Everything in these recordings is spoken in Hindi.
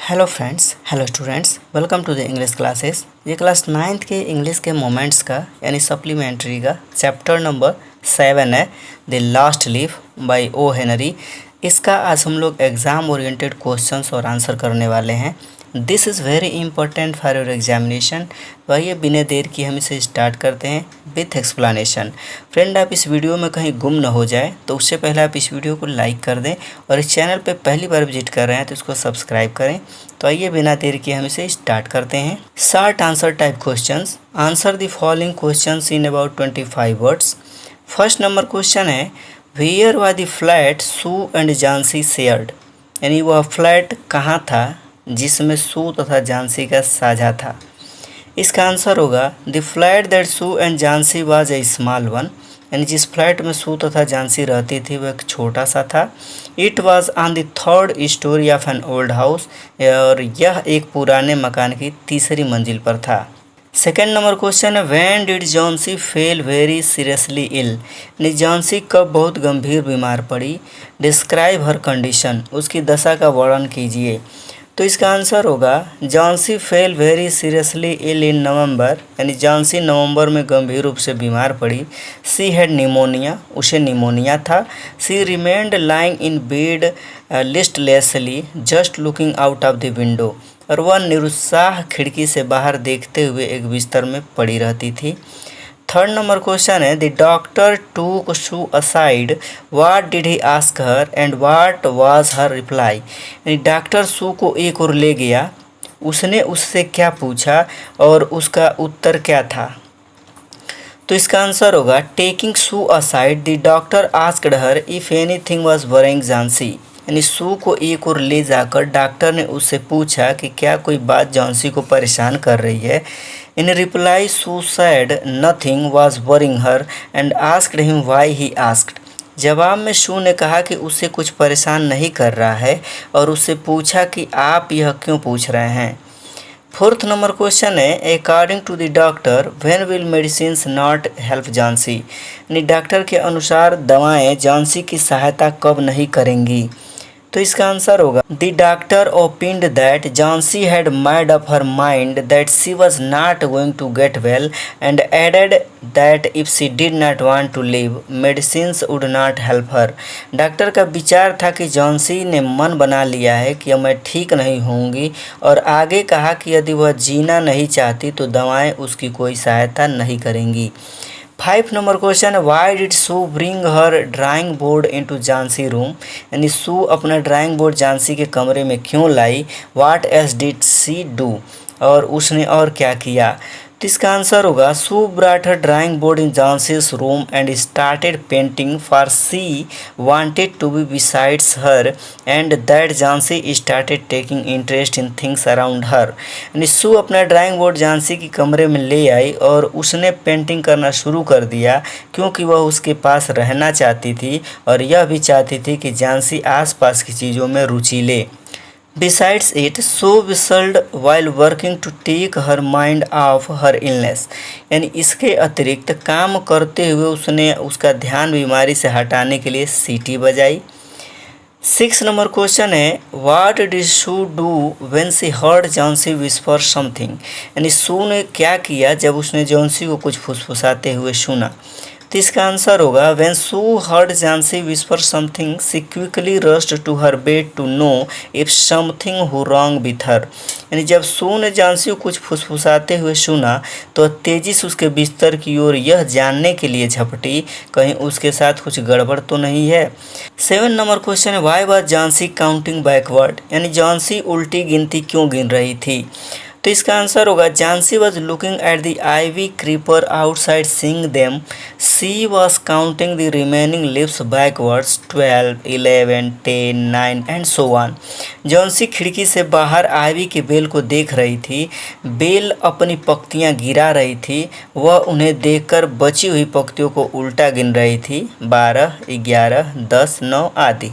Hello friends, hello students, welcome to the English classes. ये क्लास 9th के इंग्लिश के मोमेंट्स का यानी सप्लीमेंट्री का चैप्टर नंबर 7 है, the last leaf by O Henry. इसका आज हम लोग एग्ज़ाम ओरिएंटेड क्वेश्चंस और आंसर करने वाले हैं। This is very important for your examination. तो आइए बिना देर की हम इसे स्टार्ट करते हैं विथ एक्सप्लेनेशन। फ्रेंड, आप इस वीडियो में कहीं गुम ना हो जाए तो उससे पहले आप इस वीडियो को लाइक कर दें और इस चैनल पे पहली बार विजिट कर रहे हैं तो इसको सब्सक्राइब करें। तो आइए बिना देर किए हम इसे स्टार्ट करते हैं। Short answer type questions. Answer the following questions in about 25 words. First number question है, where was the flat Sue and Johnsy shared, यानी वह फ्लैट कहाँ था जिसमें सू तथा झांसी का साझा था। इसका आंसर होगा the flat that Sue and Johnsy was a small one, यानी जिस फ्लैट में सू तथा झांसी रहती थी वह एक छोटा सा था। It was on the third story of an old house, और यह एक पुराने मकान की तीसरी मंजिल पर था। सेकेंड नंबर क्वेश्चन है, when did Johnsy fell very seriously ill, यानी झांसी कब बहुत गंभीर बीमार पड़ी। डिस्क्राइब हर कंडीशन, उसकी दशा का वर्णन कीजिए। तो इसका आंसर होगा Johnsy fell very seriously ill in November, यानी झांसी नवंबर में गंभीर रूप से बीमार पड़ी। सी हैड निमोनिया, उसे निमोनिया था। She remained lying in bed listlessly just looking out of the window, और वह निरुत्साह खिड़की से बाहर देखते हुए एक बिस्तर में पड़ी रहती थी। थर्ड नंबर क्वेश्चन है, the doctor took Sue aside, what did he ask her and what was her reply, यानी डॉक्टर सू को एक ओर ले गया, उसने उससे क्या पूछा और उसका उत्तर क्या था। तो इसका आंसर होगा taking Sue aside the doctor asked her if anything was worrying Johnsy, यानी सू को एक ओर ले जाकर डॉक्टर ने उससे पूछा कि क्या कोई बात झांसी को परेशान कर रही है। In reply Sue said nothing was worrying her and asked him why he asked, जवाब में सू ने कहा कि उसे कुछ परेशान नहीं कर रहा है और उससे पूछा कि आप यह क्यों पूछ रहे हैं। फोर्थ नंबर क्वेश्चन है, according to the doctor when will medicines not help Johnsy, यानी डॉक्टर के अनुसार दवाएं झांसी की सहायता कब नहीं करेंगी। तो इसका आंसर होगा the doctor opined that Johnsy had made up her mind that she was not going to get well and added that if she did not want to live medicines would not help her. Doctor का विचार था कि झांसी ने मन बना लिया है कि मैं ठीक नहीं होंगी, और आगे कहा कि यदि वह जीना नहीं चाहती तो दवाएं उसकी कोई सहायता नहीं करेंगी। 5 number question, why did Sue bring her drawing board into Johnsy room, यानी सू अपना ड्राइंग बोर्ड झांसी के कमरे में क्यों लाई। What else did she do, और उसने और क्या किया। तो इसका आंसर होगा Sue brought her drawing board in Johnsy's room and started painting for she wanted to be besides her and that Johnsy started taking interest in things around her, यानी सू अपना ड्राइंग बोर्ड झांसी के कमरे में ले आई और उसने पेंटिंग करना शुरू कर दिया क्योंकि वह उसके पास रहना चाहती थी और यह भी चाहती थी कि झांसी आसपास की चीज़ों में रुचि ले। Besides it, Sue whistled while working to take her mind off her illness, यानी इसके अतिरिक्त काम करते हुए उसने उसका ध्यान बीमारी से हटाने के लिए सीटी बजाई। 6 नंबर क्वेश्चन है, what did Sue do when she heard Johnsy whisper something, यानी सू ने क्या किया जब उसने झांसी को कुछ फुसफुसाते हुए सुना। तो इसका आंसर होगा when Sue heard Johnsy whisper something she quickly rushed to her bed to know if something हो रॉन्ग विथ हर, यानी जब सू ने झांसी को कुछ फुसफुसाते हुए सुना तो तेजी से उसके बिस्तर की ओर यह जानने के लिए झपटी कहीं उसके साथ कुछ गड़बड़ तो नहीं है। 7 नंबर क्वेश्चन है, why was Jhansi counting backward, यानी झांसी उल्टी गिनती क्यों गिन रही थी। तो इसका आंसर होगा Johnsy was looking at the ivy creeper outside seeing them, she was counting the remaining leaves backwards 12, 11, 10, 9 and so on. Johnsy खिड़की से बाहर आईवी के बेल को देख रही थी, बेल अपनी पत्तियां गिरा रही थी, वह उन्हें देखकर बची हुई पत्तियों को उल्टा गिन रही थी, 12, 11, 10, 9 आदि।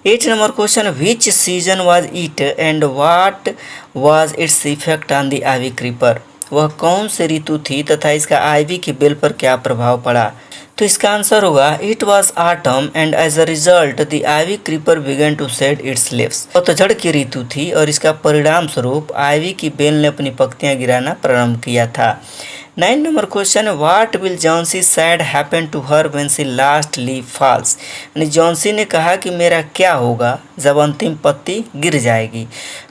8 number question, which season was it and what was its effect on the ivy creeper, वह कौन सी ऋतु थी तथा इसका आईवी की बेल पर क्या प्रभाव पड़ा। तो इसका आंसर होगा it was autumn and as a result the ivy creeper began to shed its leaves. पतझड़ की ऋतु थी और इसका परिणाम स्वरूप आइवी की बेल ने अपनी पत्तियां गिराना प्रारंभ किया था। 9 number question, what will Johnsy said happen to her when she last leaf falls. यानी जॉन्सी ने कहा कि मेरा क्या होगा जब अंतिम पत्ती गिर जाएगी।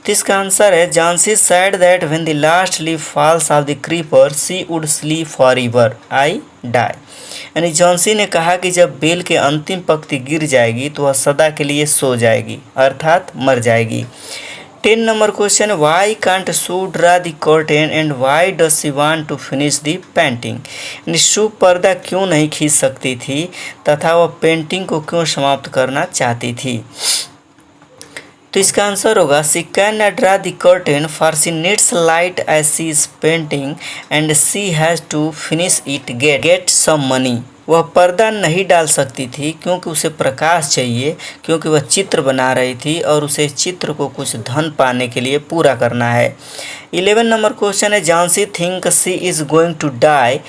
तो इसका आंसर है Johnsy said that when the last leaf falls of the creeper she would sleep forever I die. यानी जॉन्सी ने कहा कि जब बेल के अंतिम पत्ती गिर जाएगी तो वह सदा के लिए सो जाएगी अर्थात मर जाएगी। 10 number question, why can't Sue draw the curtain and why does she want to finish the painting. यानी शू पर्दा क्यों नहीं खींच सकती थी तथा वह पेंटिंग को क्यों समाप्त करना चाहती थी। तो इसका आंसर होगा she can not draw the curtain for she needs light as she is painting and she has to finish it get some money. वह पर्दा नहीं डाल सकती थी क्योंकि उसे प्रकाश चाहिए, क्योंकि वह चित्र बना रही थी और उसे चित्र को कुछ धन पाने के लिए पूरा करना है। 11 नंबर क्वेश्चन है Johnsy think she is going to die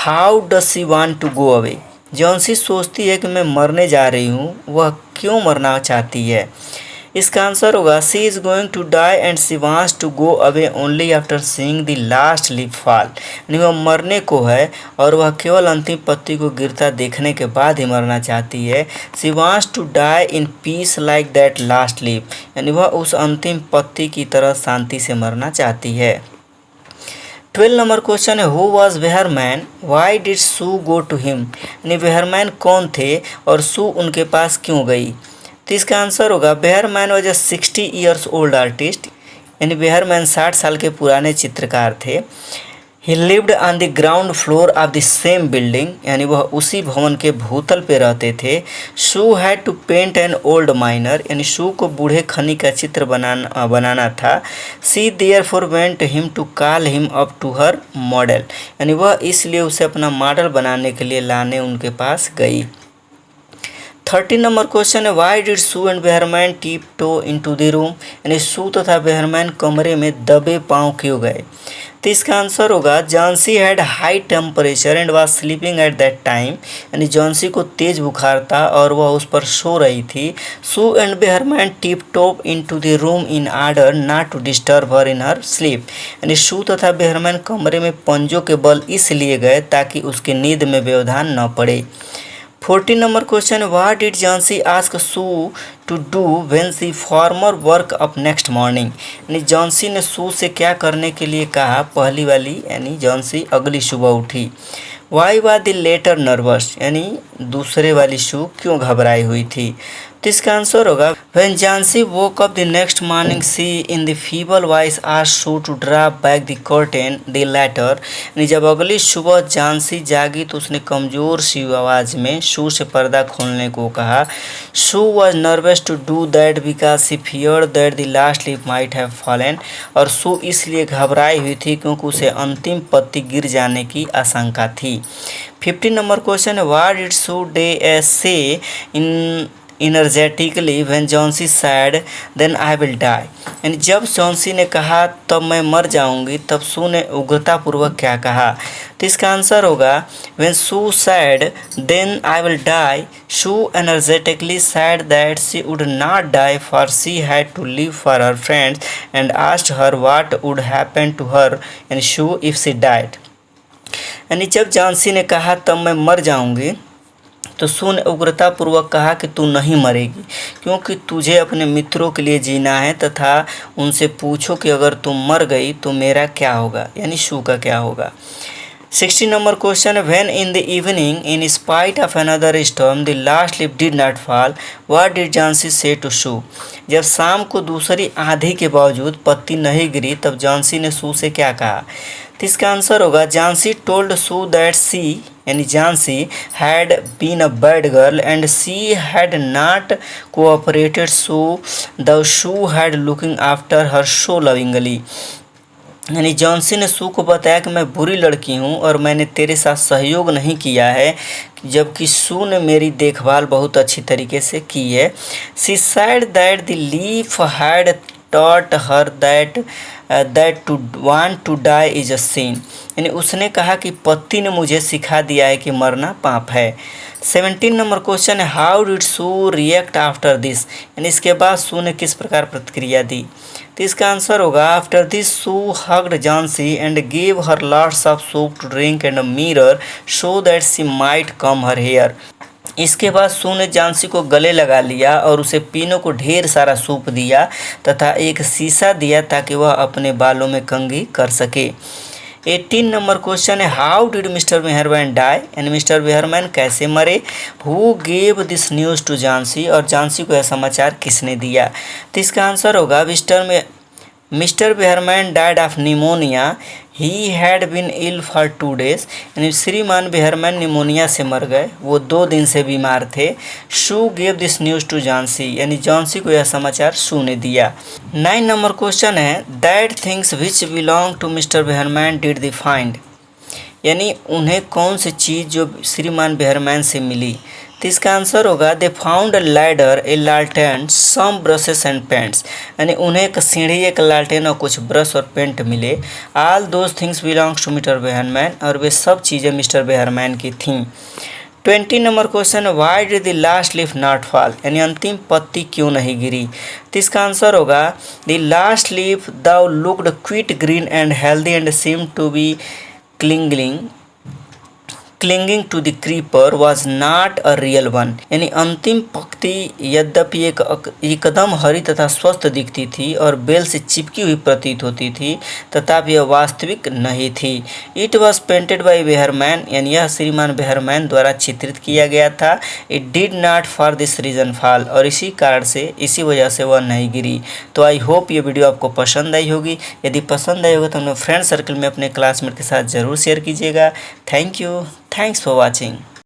how does she want to go away. Johnsy सोचती है कि मैं मरने जा रही हूँ, वह क्यों मरना चाहती है। इसका आंसर होगा she is going to die and she wants to go away only after seeing the last leaf fall. यानी वह मरने को है और वह केवल अंतिम पत्ती को गिरता देखने के बाद ही मरना चाहती है। She wants to die in peace like that last leaf. यानी वह उस अंतिम पत्ती की तरह शांति से मरना चाहती है। 12 नंबर क्वेश्चन है who was Behrman why did Sue go to him. यानी वेहरमैन कौन थे और शू उनके पास क्यों गई। तो इसका आंसर होगा Behrman was a 60 years old artist. यानी बेहरमैन 60 साल के पुराने चित्रकार थे। He lived on the ground floor of the same building. यानी वह उसी भवन के भूतल पे रहते थे। Sue had to paint an old miner. यानी शू को बूढ़े खनी का चित्र बनाना था। She therefore went him to call him up to her model. यानी वह इसलिए उसे अपना मॉडल बनाने के लिए लाने उनके पास गई। 13 नंबर क्वेश्चन है why did Sue and Behrman tiptoe into the room. यानी शू तथा बेहरमैन कमरे में दबे पांव क्यों गए। तो इसका आंसर होगा Johnsy had high temperature and was sleeping at that time. यानी जॉन्सी को तेज बुखार था और वह उस पर सो रही थी। Sue and Behrman tip top into the room in order not to disturb her in her sleep. यानी शू तथा बेहरमैन कमरे में पंजों के बल इसलिए गए ताकि उसकी नींद में व्यवधान न पड़े। 14 number question what did Johnsy ask Sue to do when she former work up next morning. यानी जॉन्सी ने शू से क्या करने के लिए कहा। पहली वाली यानी जॉन्सी अगली सुबह उठी। Why was the latter nervous. यानी दूसरे वाली शू क्यों घबराई हुई थी। तो इसका आंसर होगा when Johnsy woke up the next morning she in the feeble voice asked Sue to draw back the curtain the latter. यानी जब अगली सुबह जॉन्सी जागी तो उसने कमज़ोर सी आवाज़ में शू से पर्दा खोलने को कहा। Sue was nervous to do that because she fear that the last leaf might have fallen. और शू इसलिए घबराई हुई थी क्योंकि उसे अंतिम पत्ती गिर जाने की आशंका थी। 15 नंबर क्वेश्चन है what did Sue day say in energetically when Johnsy said then I will die. यानी जब जॉन्सी ने कहा तब मैं मर जाऊंगी तब शू ने उग्रतापूर्वक क्या कहा। तो इसका आंसर होगा when Sue said then I will die Sue energetically said that she would not die for she had to live for her friends and asked her what would happen to her and Sue if she died. यानी जब जॉन्सी ने कहा तब मैं मर जाऊंगी तो शू ने उग्रतापूर्वक कहा कि तू नहीं मरेगी क्योंकि तुझे अपने मित्रों के लिए जीना है तथा उनसे पूछो कि अगर तुम मर गई तो मेरा क्या होगा। यानी शू का क्या होगा। 16 number question when in the evening in spite of another storm the last leaf did not fall what did Johnsy से टू शू। जब शाम को दूसरी आंधी के बावजूद पत्ती नहीं गिरी तब जॉन्सी ने शू से क्या कहा। तो इसका आंसर होगा Johnsy told Sue that she यानी Johnsy had been a bad girl and she had not cooperated so the Sue had looking after her so lovingly. यानी जॉन्सी ने शू को बताया कि मैं बुरी लड़की हूँ और मैंने तेरे साथ सहयोग नहीं किया है जबकि शू ने मेरी देखभाल बहुत अच्छी तरीके से की है। She said that the leaf had taught her that to want to die is a sin, यानी उसने कहा कि पति ने मुझे सिखा दिया है कि मरना पाप है। 17 नंबर क्वेश्चन है, how did Sue react after this, यानी इसके बाद सू ने किस प्रकार प्रतिक्रिया दी। तो इसका आंसर होगा, after this Sue hugged Johnsy and give her lots of soup to drink and a mirror so that she might comb her hair. इसके बाद सू ने जानसी को गले लगा लिया और उसे पीने को ढेर सारा सूप दिया तथा एक शीशा दिया ताकि वह अपने बालों में कंघी कर सके। 18 नंबर क्वेश्चन है, how did mister Mehrman die, यानी मिस्टर मेहरमैन कैसे मरे। Who gave this news to Johnsy, और झांसी को यह समाचार किसने दिया। तो इसका आंसर होगा, mister Behrman died of pneumonia, he had been ill for 2 days, यानी श्रीमान बेहरमैन निमोनिया से मर गए, वो 2 दिन से बीमार थे। Sue gave this news to Johnsy, यानी झांसी को यह समाचार शू ने दिया। 9 नंबर क्वेश्चन है, that things which belong to mister Behrman did the find, यानी उन्हें कौन सी चीज़ जो श्रीमान बेहरमैन से मिली। तो इसका आंसर होगा, दे फाउंड अ लैडर, ए लालटेन, सम ब्रशेस एंड पेंट्स, यानी उन्हें एक सीढ़ी, एक लालटेन और कुछ ब्रश और पेंट मिले। All those things belongs to mister Behrman, और वे सब चीज़ें मिस्टर बेहरमैन की थीं। 20 number question, why did the last leaf not fall, यानी अंतिम पत्ती क्यों नहीं गिरी। तो इसका आंसर होगा, the last leaf though looked quite green and healthy and seem to be clinging to the creeper was not a real one, यानी अंतिम पंक्ति यद्यपि एकदम हरी तथा स्वस्थ दिखती थी और बेल से चिपकी हुई प्रतीत होती थी, तथापि यह वास्तविक नहीं थी। It was painted by Behrman, यानी यह श्रीमान बेहरमैन द्वारा चित्रित किया गया था। It did not for this reason fall, और इसी कारण से, इसी वजह से वह नहीं गिरी। तो आई होप ये वीडियो आपको पसंद आई होगी। यदि पसंद आई होगा तो अपने फ्रेंड सर्कल में अपने क्लासमेट के साथ ज़रूर शेयर कीजिएगा। Thank you, thanks for watching।